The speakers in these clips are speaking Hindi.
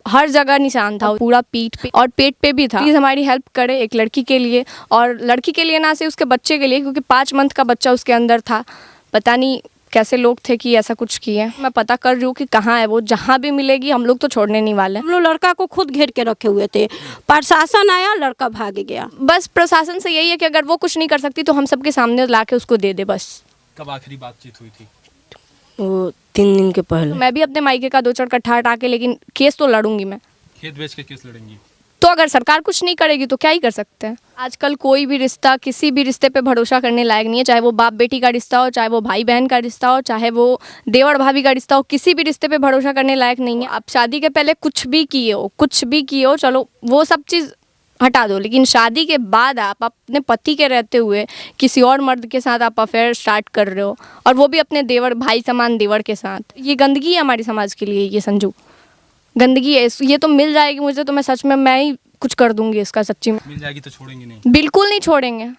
हर जगह निशान था, पूरा पीठ पे और पेट पे भी था। प्लीज़ हमारी हेल्प करे एक लड़की के लिए, और लड़की के लिए ना से उसके बच्चे के लिए, क्योंकि 5 मंथ का बच्चा उसके अंदर था। पता नहीं कैसे लोग थे कि ऐसा कुछ किए। मैं पता कर रही हूँ कि कहाँ है वो, जहाँ भी मिलेगी हम लोग तो छोड़ने नहीं वाले। हम लोग लड़का को खुद घेर के रखे हुए थे, प्रशासन आया, लड़का भाग गया। बस प्रशासन से यही है कि अगर वो कुछ नहीं कर सकती तो हम सबके सामने ला के उसको दे दे बस। कब आखिरी बातचीत हुई थी? वो 3 दिन के पहले। मैं भी अपने मायके का 2 चढ़ कट्ठा हटा के, लेकिन केस तो लड़ूंगी मैं। खेत बेच के केस लड़ेंगी? तो अगर सरकार कुछ नहीं करेगी तो क्या ही कर सकते हैं। आजकल कोई भी रिश्ता, किसी भी रिश्ते पे भरोसा करने लायक नहीं है, चाहे वो बाप बेटी का रिश्ता हो, चाहे वो भाई बहन का रिश्ता हो, चाहे वो देवर भाभी का रिश्ता हो, किसी भी रिश्ते पे भरोसा करने लायक नहीं है। आप शादी के पहले कुछ भी किए हो, चलो वो सब चीज़ हटा दो, लेकिन शादी के बाद आप अपने पति के रहते हुए किसी और मर्द के साथ आप अफेयर स्टार्ट कर रहे हो, और वो भी अपने देवर भाई समान देवर के साथ। ये गंदगी है हमारे समाज के लिए, ये संजू गंदगी है। ये तो मिल जाएगी मुझे तो मैं सच में मैं ही कुछ कर दूंगी इसका, सच्ची में। मिल जाएगी तो छोड़ेंगे नहीं? बिल्कुल नहीं छोड़ेंगे,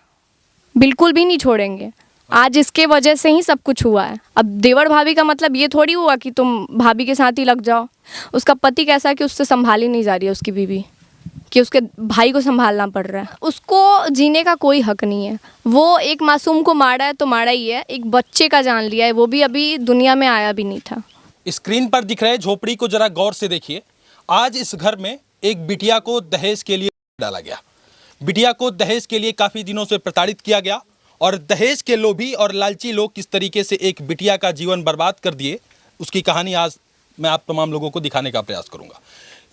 बिल्कुल भी नहीं छोड़ेंगे। आज इसके वजह से ही सब कुछ हुआ है। अब देवर भाभी का मतलब ये थोड़ी हुआ कि तुम भाभी के साथ ही लग जाओ। उसका पति कैसा है कि उससे संभाली नहीं जा रही है उसकी बीवी, कि उसके भाई को संभालना पड़ रहा है। उसको जीने का कोई हक नहीं है। वो एक मासूम को मारा है तो मारा ही है, एक बच्चे का जान लिया है, वो भी अभी दुनिया में आया भी नहीं था। स्क्रीन पर दिख रहे झोपड़ी को जरा गौर से देखिए। आज इस घर में एक बिटिया को दहेज के लिए डाला गया। बिटिया को दहेज के लिए काफ़ी दिनों से प्रताड़ित किया गया, और दहेज के लोभी और लालची लोग किस तरीके से एक बिटिया का जीवन बर्बाद कर दिए, उसकी कहानी आज मैं आप तमाम लोगों को दिखाने का प्रयास करूंगा।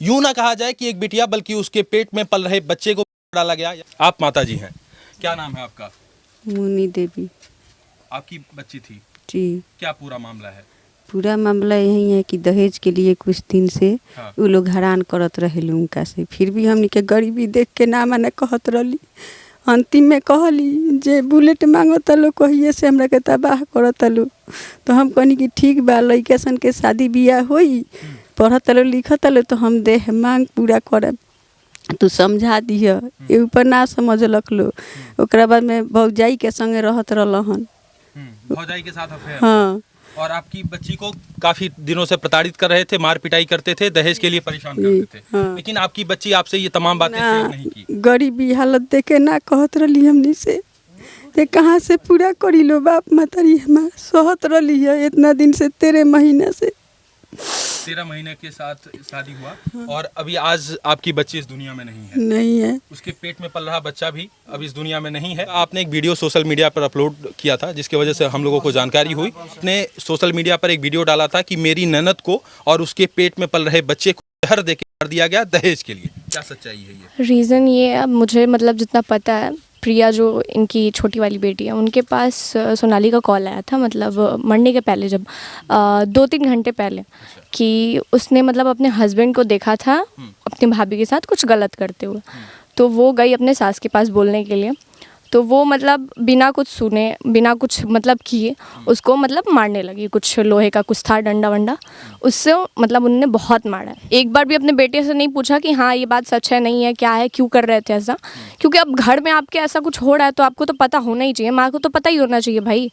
यूं ना कहा जाए कि एक बिटिया, बल्कि उसके पेट में पल रहे बच्चे को डाला गया। आप माता जी हैं, क्या नाम है आपका? मुन्नी देवी। आपकी बच्ची थी जी। क्या पूरा मामला है? पूरा मामला यही है कि दहेज के लिए कुछ दिन से हाँ। वो लोग हैरान करत रहे उनका से, फिर भी हमनी के गरीबी देख के ना माने कहत रही। अंतिम में कहली जे बुलेट मांगत लो कहिए से हमरा के तबाह करत लो, तो हम कहनी कि ठीक बा, लइका सन के शादी बियाह होई, पढ़त लो लिखत लो तो हम देह मांग पूरा करब, तू समझा दिह। ये ऊपर ना समझलक लो। ओकरा बाद में भौजाई के संगे रहत रहलन। भौजाई के साथ अफेयर? हाँ। और आपकी बच्ची को काफी दिनों से प्रताड़ित कर रहे थे, मार पिटाई करते थे, दहेज के लिए परेशान करते थे। हाँ। लेकिन आपकी बच्ची आपसे ये तमाम बातें शेयर नहीं की? गरीबी हालत देखे ना कहत रही हमनी से, ते कहाँ से पूरा करी लो बाप महतारी हमार सहत रही है इतना दिन से, 13 महीने से। 13 महीने के साथ शादी हुआ, और अभी आज आपकी बच्ची इस दुनिया में नहीं है। नहीं है। उसके पेट में पल रहा बच्चा भी अब इस दुनिया में नहीं है। आपने एक वीडियो सोशल मीडिया पर अपलोड किया था, जिसकी वजह से हम लोगों को जानकारी हुई। आपने सोशल मीडिया पर एक वीडियो डाला था कि मेरी ननद को और उसके पेट में पल रहे बच्चे को जहर दे के मार दिया गया दहेज के लिए। क्या सच्चाई है ये? रीज़न ये है, मुझे मतलब जितना पता है, प्रिया जो इनकी छोटी वाली बेटी है, उनके पास सोनाली का कॉल आया था, मतलब मरने के पहले, जब 2-3 घंटे पहले, कि उसने मतलब अपने हस्बैंड को देखा था अपनी भाभी के साथ कुछ गलत करते हुए। तो वो गई अपने सास के पास बोलने के लिए, तो वो मतलब बिना कुछ सुने, बिना कुछ मतलब किए उसको मतलब मारने लगी। कुछ लोहे का कुछ था, डंडा वंडा, उससे मतलब उन्होंने बहुत मारा है। एक बार भी अपने बेटे से नहीं पूछा कि हाँ ये बात सच है, नहीं है, क्या है, क्यों कर रहे थे ऐसा। क्योंकि अब घर में आपके ऐसा कुछ हो रहा है तो आपको तो पता होना ही चाहिए, माँ को तो पता ही होना चाहिए भाई,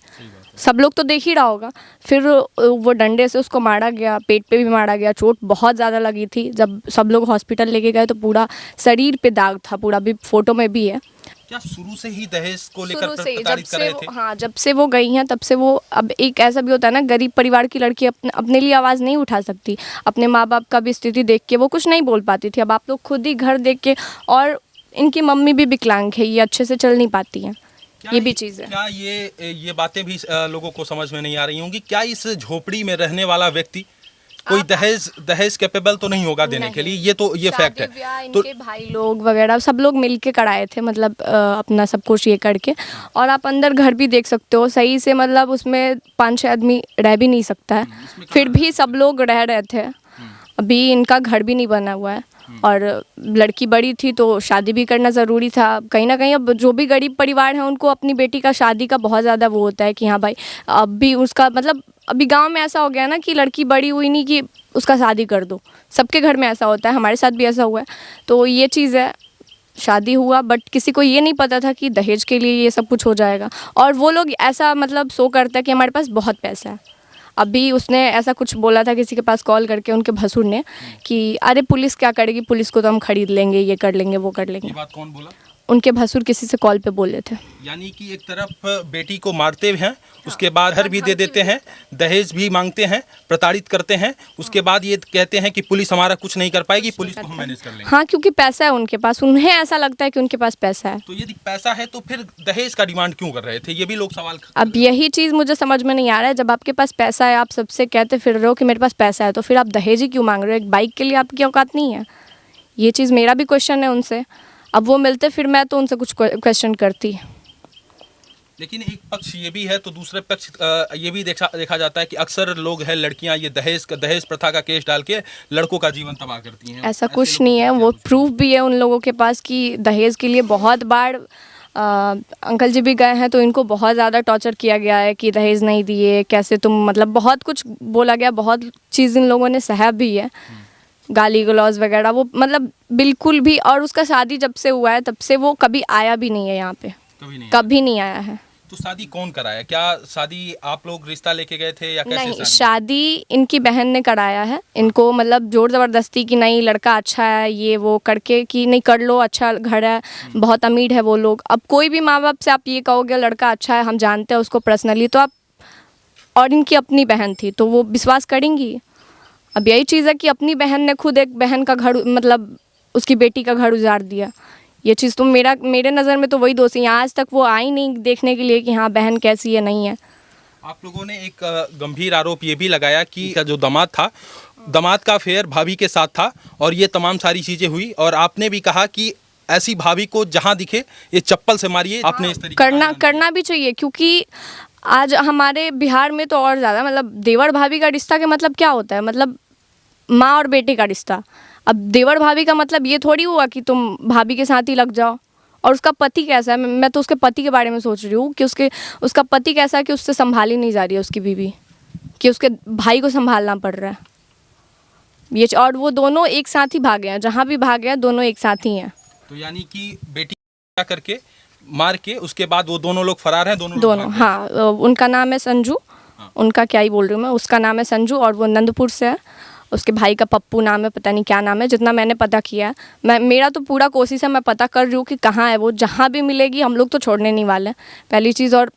सब लोग तो देख ही रहा होगा। फिर वो डंडे से उसको मारा गया, पेट पे भी मारा गया, चोट बहुत ज़्यादा लगी थी। जब सब लोग हॉस्पिटल लेके गए तो पूरा शरीर पे दाग था, पूरा भी फोटो में भी है। क्या शुरू से ही दहेज को लेकर शुरू से, प्रताड़ित कर रहे थे? हाँ, जब से वो गई हैं तब से वो, अब एक ऐसा भी होता है ना, गरीब परिवार की लड़की अपने लिए आवाज़ नहीं उठा सकती। अपने माँ बाप का भी स्थिति देख के वो कुछ नहीं बोल पाती थी। अब आप लोग खुद ही घर देख के, और इनकी मम्मी भी विकलांग है, ये अच्छे से चल नहीं पाती हैं, ये भी चीज़ है। क्या ये बातें भी लोगों को समझ में नहीं आ रही होंगी? क्या इस झोपड़ी में रहने वाला व्यक्ति कोई दहेज कैपेबल तो नहीं होगा देने के लिए? ये फैक्ट है। तो इनके भाई लोग वगैरह सब लोग मिलके कराए थे, मतलब अपना सब कुछ ये करके। और आप अंदर घर भी देख सकते हो सही से, मतलब उसमें 5-6 आदमी रह भी नहीं सकता है, फिर भी सब लोग रह रहे थे। अभी इनका घर भी नहीं बना हुआ है, और लड़की बड़ी थी तो शादी भी करना ज़रूरी था। कहीं ना कहीं अब जो भी गरीब परिवार हैं उनको अपनी बेटी का शादी का बहुत ज़्यादा वो होता है कि हाँ भाई, अब भी उसका मतलब, अभी गांव में ऐसा हो गया ना कि लड़की बड़ी हुई नहीं कि उसका शादी कर दो। सबके घर में ऐसा होता है, हमारे साथ भी ऐसा हुआ है। तो ये चीज़ है, शादी हुआ बट किसी को ये नहीं पता था कि दहेज के लिए ये सब कुछ हो जाएगा। और वो लोग ऐसा मतलब शो करता है कि हमारे पास बहुत पैसा है। अभी उसने ऐसा कुछ बोला था किसी के पास कॉल करके, उनके भसुर ने, कि अरे पुलिस क्या करेगी, पुलिस को तो हम खरीद लेंगे, ये कर लेंगे, वो कर ये लेंगे। बात कौन बोला? उनके भसुर किसी से कॉल पे बोले थे। यानी कि एक तरफ बेटी को मारते हैं, उसके बाद घर भी दे देते हैं, दहेज भी मांगते हैं, प्रताड़ित करते हैं, उसके बाद ये कहते हैं कि पुलिस हमारा कुछ नहीं कर पाएगी, पुलिस को हम मैनेज कर लेंगे। हाँ, क्योंकि पैसा है उनके पास, उन्हें ऐसा लगता है कि उनके पास पैसा है। तो यदि पैसा है तो फिर दहेज का डिमांड क्यों कर रहे थे, ये भी लोग सवाल अब यही चीज़ मुझे समझ में नहीं आ रहा है। जब आपके पास पैसा है, आप सबसे कहते फिर रहे हो कि मेरे पास पैसा है, तो फिर आप दहेज ही क्यों मांग रहे हो? एक बाइक के लिए आपकी औकात नहीं है? ये चीज़ मेरा भी क्वेश्चन है उनसे। अब वो मिलते फिर मैं तो उनसे कुछ क्वेश्चन करती। लेकिन एक पक्ष ये भी है तो दूसरे पक्ष ये भी देखा जाता है कि अक्सर लोग हैं, लड़कियां ये दहेज प्रथा का केस डाल के लड़कों का जीवन तबाह करती हैं। ऐसा कुछ नहीं है, वो प्रूफ भी है उन लोगों के पास कि दहेज के लिए बहुत बार अंकल जी भी गए हैं, तो इनको बहुत ज़्यादा टॉर्चर किया गया है कि दहेज नहीं दिए, कैसे तुम, मतलब बहुत कुछ बोला गया, बहुत चीज़ इन लोगों ने सहा भी है, गाली गलौज वगैरह, वो मतलब बिल्कुल भी। और उसका शादी जब से हुआ है तब से वो कभी आया भी नहीं है यहाँ पे, कभी नहीं आया है। तो शादी कौन कराया? क्या शादी आप लोग रिश्ता लेके गए थे या कैसे नहीं, शादी इनकी बहन ने कराया है इनको, मतलब जोर ज़बरदस्ती की, नहीं लड़का अच्छा है ये वो करके कि नहीं कर लो, अच्छा घर है, बहुत अमीर है वो लोग। अब कोई भी माँ बाप से आप ये कहोगे लड़का अच्छा है, हम जानते हैं उसको पर्सनली, तो आप, और इनकी अपनी बहन थी तो वो विश्वास करेंगी? अब यही चीज़ है कि अपनी बहन ने खुद एक बहन का घर, मतलब उसकी बेटी का घर उजाड़ दिया। ये चीज़ तो मेरे नज़र में तो वही दोषी है। आज तक वो आई नहीं देखने के लिए कि हाँ बहन कैसी है, नहीं है। आप लोगों ने एक गंभीर आरोप ये भी लगाया कि जो दामाद था, दामाद का अफेयर भाभी के साथ था और ये तमाम सारी चीज़ें हुई, और आपने भी कहा कि ऐसी भाभी को जहाँ दिखे ये चप्पल से मारिए। आपने इस तरीके करना भी चाहिए, क्योंकि आज हमारे बिहार में तो और ज़्यादा, मतलब देवर भाभी का रिश्ता के मतलब क्या होता है, मतलब माँ और बेटे का रिश्ता। अब देवर भाभी का मतलब ये थोड़ी हुआ कि तुम भाभी के साथ ही लग जाओ। और उसका पति कैसा है, मैं तो उसके पति के बारे में सोच रही हूँ कि उसका पति कैसा है कि उससे संभाली नहीं जा रही है उसकी बीवी, कि उसके भाई को संभालना पड़ रहा है ये। और वो दोनों एक साथ ही भागे हैं, जहाँ भी भागे हैं दोनों एक साथ ही हैं। तो यानी कि बेटी क्या करके मार के उसके बाद वो दोनों लोग फरार हैं, दोनों हाँ, उनका नाम है संजू। उनका क्या ही बोल रही हूँ मैं, उसका नाम है संजू और वो नंदपुर से है। उसके भाई का पप्पू नाम है, पता नहीं क्या नाम है, जितना मैंने पता किया है। मेरा तो पूरा कोशिश है, मैं पता कर रही हूँ कि कहाँ है वो, जहाँ भी मिलेगी हम लोग तो छोड़ने नहीं वाले पहली चीज़। और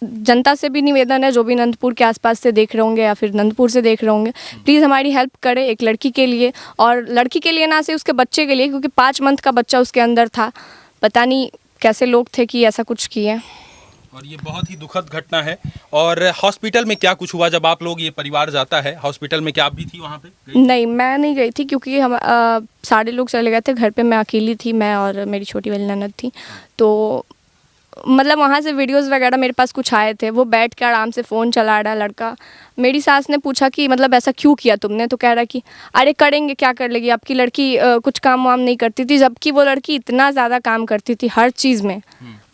जनता से भी निवेदन है, जो भी नंदपुर के आसपास से देख रहे होंगे या फिर नंदपुर से देख रहे होंगे, प्लीज़ हमारी हेल्प करें एक लड़की के लिए, और लड़की के लिए ना से उसके बच्चे के लिए, क्योंकि 5 मंथ का बच्चा उसके अंदर था। पता नहीं कैसे लोग थे कि ऐसा कुछ किए। और ये बहुत ही दुखद घटना है। और हॉस्पिटल में क्या कुछ हुआ जब आप लोग, ये परिवार जाता है हॉस्पिटल में, क्या आप भी थी वहाँ पे? नहीं, मैं नहीं गई थी, क्योंकि हम सारे लोग चले गए थे घर पे, मैं अकेली थी, मैं और मेरी छोटी वाली ननद थी। तो मतलब वहाँ से वीडियोस वगैरह मेरे पास कुछ आए थे, वो बैठ के आराम से फ़ोन चला रहा है लड़का। मेरी सास ने पूछा कि मतलब ऐसा क्यों किया तुमने, तो कह रहा कि अरे करेंगे, क्या कर लेगी आपकी लड़की, कुछ काम वाम नहीं करती थी, जबकि वो लड़की इतना ज़्यादा काम करती थी हर चीज़ में।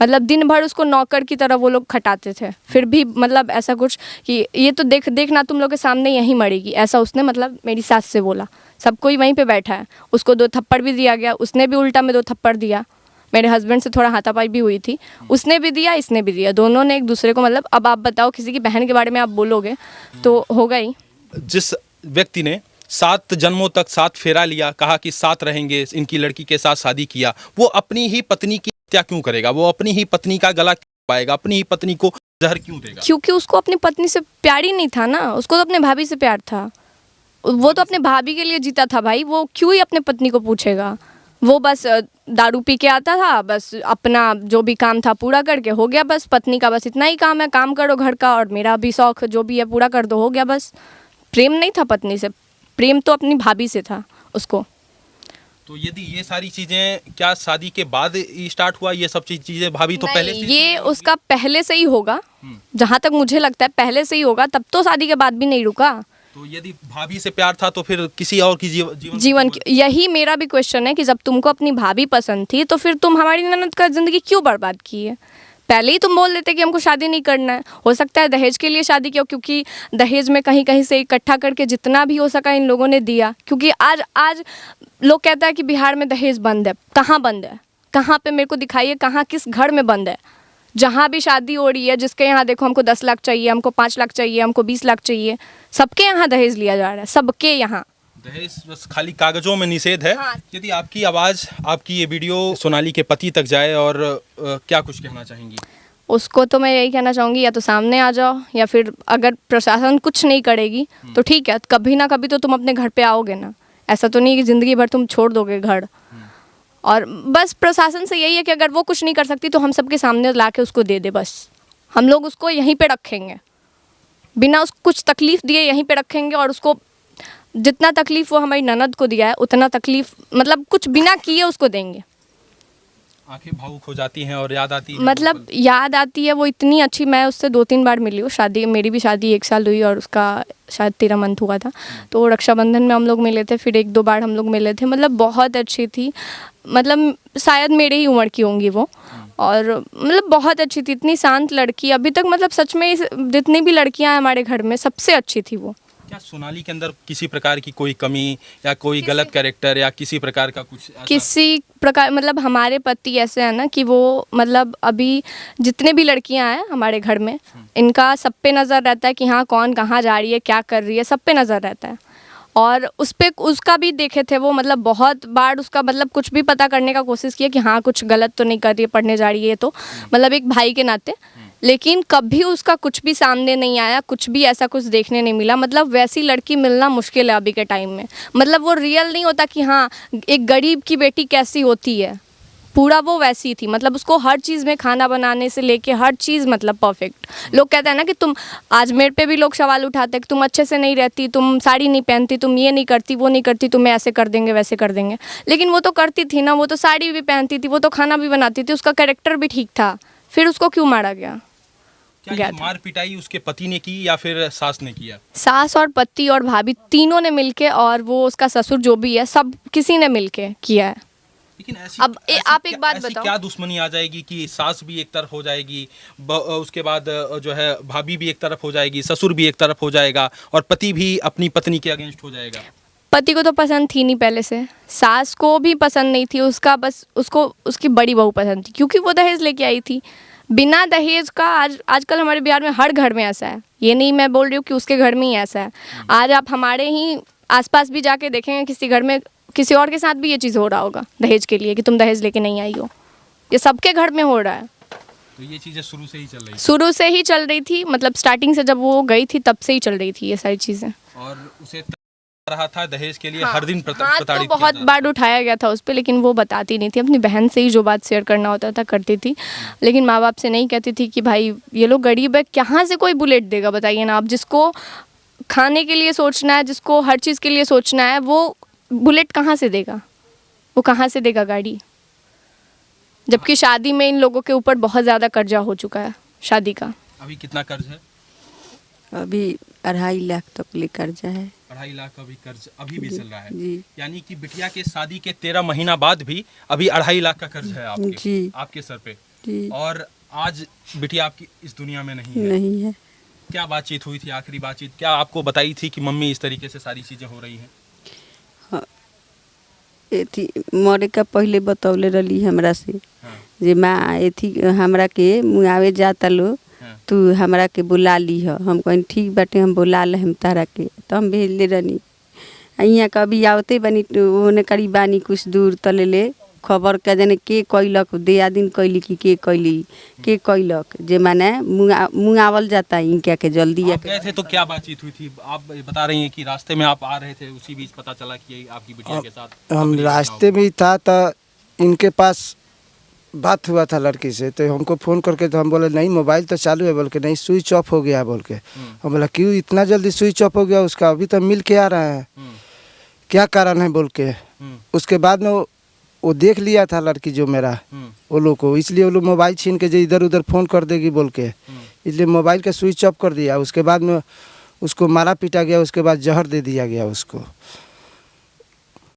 मतलब दिन भर उसको नौकर की तरह वो लोग खटाते थे, फिर भी मतलब ऐसा कुछ कि ये तो देखना तुम लोग के सामने यहीं मरेगी, ऐसा उसने मतलब मेरी सास से बोला। सब कोई वहीं पे बैठा है, उसको 2 थप्पड़ भी दिया गया, उसने भी उल्टा में 2 थप्पड़ दिया। मेरे हस्बैंड से थोड़ा हाथापाई भी हुई थी, उसने भी दिया, इसने भी दिया, दोनों ने एक दूसरे को, मतलब अब आप बताओ किसी की बहन के बारे में आप बोलोगे तो होगा ही। जिस व्यक्ति ने 7 जन्मों तक साथ फेरा लिया, कहा कि साथ रहेंगे, इनकी लड़की के साथ शादी किया, वो अपनी ही पत्नी की हत्या क्यों करेगा? वो अपनी ही पत्नी का गला क्यों पाएगा? अपनी ही पत्नी को जहर क्यों देगा? क्योंकि उसको अपनी पत्नी से प्यार ही नहीं था ना, उसको तो अपने भाभी से प्यार था। वो तो अपने भाभी के लिए जीता था भाई, वो क्यों ही अपने पत्नी को पूछेगा। वो बस दारू पी के आता था, बस अपना जो भी काम था पूरा करके हो गया, बस पत्नी का बस इतना ही काम है, काम करो घर का, और मेरा भी शौक जो भी है पूरा कर दो, हो गया बस। प्रेम नहीं था पत्नी से, प्रेम तो अपनी भाभी से था उसको। तो यदि ये सारी चीजें क्या शादी के बाद स्टार्ट हुआ, ये सब चीजें भाभी तो पहले से ये उसका पहले से ही होगा, जहाँ तक मुझे लगता है पहले से ही होगा, तब तो शादी के बाद भी नहीं रुका। तो यदि भाभी से प्यार था तो फिर किसी और की जीवन की, यही मेरा भी क्वेश्चन है कि जब तुमको अपनी भाभी पसंद थी तो फिर तुम हमारी ननद का जिंदगी क्यों बर्बाद की है? पहले ही तुम बोल देते कि हमको शादी नहीं करना है। हो सकता है दहेज के लिए शादी किया, क्योंकि दहेज में कहीं कहीं से इकट्ठा करके जितना भी हो सका इन लोगों ने दिया। क्योंकि आज लोग कहता है कि बिहार में दहेज बंद है, कहाँ बंद है? कहाँ पे मेरे को दिखाइए, कहाँ किस घर में बंद है? जहाँ भी शादी हो रही है, जिसके यहाँ देखो हमको 10 लाख चाहिए, हमको 5 लाख चाहिए, हमको 20 लाख चाहिए, सबके यहाँ दहेज लिया जा रहा है, सबके यहाँ। दहेज बस खाली कागजों में निषेध है। हाँ। यदि आपकी आवाज़, आपकी ये वीडियो सोनाली के पति तक जाए और क्या कुछ कहना चाहेंगी? उसको तो मैं यही कहना चाहूँगी, या तो सामने आ जाओ, या फिर अगर प्रशासन कुछ नहीं करेगी तो ठीक है, कभी ना कभी तो तुम अपने घर पे आओगे ना। ऐसा तो नहीं कि ज़िंदगी भर तुम छोड़ दोगे घर। और बस प्रशासन से यही है कि अगर वो कुछ नहीं कर सकती तो हम सबके सामने ला के उसको दे दे, बस हम लोग उसको यहीं पे रखेंगे, बिना उस कुछ तकलीफ़ दिए यहीं पे रखेंगे। और उसको जितना तकलीफ़ वो हमारी ननद को दिया है उतना तकलीफ़ मतलब कुछ बिना किए उसको देंगे। आंखें भावुक हो जाती हैं और याद आती है, मतलब याद आती है वो इतनी अच्छी। मैं उससे 2-3 बार मिली हूँ, शादी मेरी भी शादी 1 साल हुई और उसका शायद 13 मंथ हुआ था। तो रक्षाबंधन में हम लोग मिले थे, फिर 1-2 बार हम लोग मिले थे। मतलब बहुत अच्छी थी, मतलब शायद मेरे ही उम्र की होंगी वो। और मतलब बहुत अच्छी थी, इतनी शांत लड़की। अभी तक मतलब सच में जितनी भी लड़कियां हैं हमारे घर में सबसे अच्छी थी वो। क्या सोनाली के अंदर किसी प्रकार की कोई कमी या कोई गलत कैरेक्टर या किसी प्रकार का कुछ ऐसा? किसी प्रकार मतलब हमारे पति ऐसे हैं ना कि वो मतलब अभी जितने भी लड़कियां हैं हमारे घर में, इनका सब पे नज़र रहता है कि हाँ कौन कहाँ जा रही है, क्या कर रही है, सब पे नज़र रहता है। और उस पे उसका भी देखे थे वो, मतलब बहुत बार उसका मतलब कुछ भी पता करने का कोशिश किया कि हाँ कुछ गलत तो नहीं कर रही है, पढ़ने जा रही है, तो मतलब एक भाई के नाते। लेकिन कभी उसका कुछ भी सामने नहीं आया, कुछ भी ऐसा कुछ देखने नहीं मिला। मतलब वैसी लड़की मिलना मुश्किल है अभी के टाइम में। मतलब वो रियल नहीं होता कि हाँ एक गरीब की बेटी कैसी होती है, पूरा वो वैसी थी। मतलब उसको हर चीज़ में, खाना बनाने से लेके हर चीज़ मतलब परफेक्ट। लोग कहते हैं ना कि तुम, आज मेरे पे भी लोग सवाल उठाते हैं कि तुम अच्छे से नहीं रहती, तुम साड़ी नहीं पहनती, तुम ये नहीं करती, वो नहीं करती, तुम्हें ऐसे कर देंगे वैसे कर देंगे। लेकिन वो तो करती थी ना, वो तो साड़ी भी पहनती थी, वो तो खाना भी बनाती थी, उसका कैरेक्टर भी ठीक था। फिर उसको क्यों मारा गया? क्या ये मार पिटाई उसके पति ने की या फिर सास ने किया? सास और पति और भाभी तीनों ने मिलके, और वो उसका ससुर जो भी है, सब किसी ने मिलके किया है। लेकिन अब आप एक बात बताओ, क्या दुश्मनी आ जाएगी कि सास भी एक तरफ हो जाएगी, उसके बाद जो है भाभी भी एक तरफ हो जाएगी, ससुर भी एक तरफ हो जाएगा और पति भी अपनी पत्नी के अगेंस्ट हो जाएगा? पति को तो पसंद थी नहीं पहले से, सास को भी पसंद नहीं थी उसका, बस उसको उसकी बड़ी बहू पसंद थी, क्योंकि वो दहेज लेके आई थी। बिना दहेज का आजकल हमारे बिहार में हर घर में ऐसा है। ये नहीं मैं बोल रही हूँ कि उसके घर में ही ऐसा है। आज आप हमारे ही आसपास भी जाके देखेंगे, किसी घर में किसी और के साथ भी ये चीज़ हो रहा होगा दहेज के लिए, कि तुम दहेज लेके नहीं आई हो। ये सबके घर में हो रहा है। तो ये चीज़ें शुरू से ही चल रही थी? शुरू से ही चल रही थी, मतलब स्टार्टिंग से जब वो गई थी तब से ही चल रही थी ये सारी चीज़ें। और उसे रहा था दहेज के लिए हाँ, हर दिन हाँ, प्रताड़ित तो बहुत बार उठाया गया था उस पर, लेकिन वो बताती नहीं थी। अपनी बहन से ही जो बात शेयर करना होता था करती थी, लेकिन माँ बाप से नहीं कहती थी कि भाई ये लोग गरीब है, कहाँ से कोई बुलेट देगा बताइए ना आप। जिसको खाने के लिए सोचना है, जिसको हर चीज़ के लिए सोचना है, वो बुलेट कहाँ से देगा, वो कहाँ से देगा गाड़ी? जबकि शादी में इन लोगों के ऊपर बहुत ज़्यादा कर्जा हो चुका है शादी का। अभी कितना कर्ज है? अभी 2.5 लाख तक ले कर्जा है। 2.5 लाख का भी कर्ज अभी भी चल रहा है? जी। यानी कि बिटिया के शादी के 13 महीना बाद भी अभी 2.5 लाख का कर्ज है आपके, जी। आपके सर पे। जी। और आज बिटिया आपकी इस दुनिया में नहीं है। नहीं है। क्या बातचीत हुई थी, आखिरी बातचीत क्या आपको बताई थी कि मम्मी इस तरीके से सारी चीजें हो रही हैं? एथी मरे का पहले बतौले रही हमरा से। हाँ। जे माँ एथी हमरा के मुआवे जाता लो, हाँ। तू हमरा के बुला ली है। हम कहीं ठीक बाटे, हम बुला ले हम तारा के, तो हम भेजले रहनी। यहाँ कभी आवते बनी ओने करीब बानी कुछ दूर तले ले खबर के जाने के कैलक, दिया दिन कैली कि के कैली के कैलक, जे माने मुआवल जाता है इनका के जल्दी। आप गए थे तो क्या बातचीत हुई थी? आप बता रही हैं कि रास्ते में आप आ रहे थे, उसी बीच पता चला कि आपकी बिटिया के साथ। हम रास्ते में ही था तो इनके पास बात हुआ था लड़की से, तो हमको फ़ोन करके तो हम बोले नहीं मोबाइल तो चालू है, बोल के नहीं स्विच ऑफ हो गया बोल के। हम बोला क्यों इतना जल्दी स्विच ऑफ हो गया उसका, अभी तो मिल के आ रहा है, क्या कारण है बोल के। उसके बाद में वो देख लिया था लड़की जो मेरा वो लोग को, इसलिए वो लोग मोबाइल छीन के जो इधर उधर फ़ोन कर देगी बोल के, इसलिए मोबाइल का स्विच ऑफ कर दिया। उसके बाद में उसको मारा पीटा गया, उसके बाद जहर दे दिया गया उसको।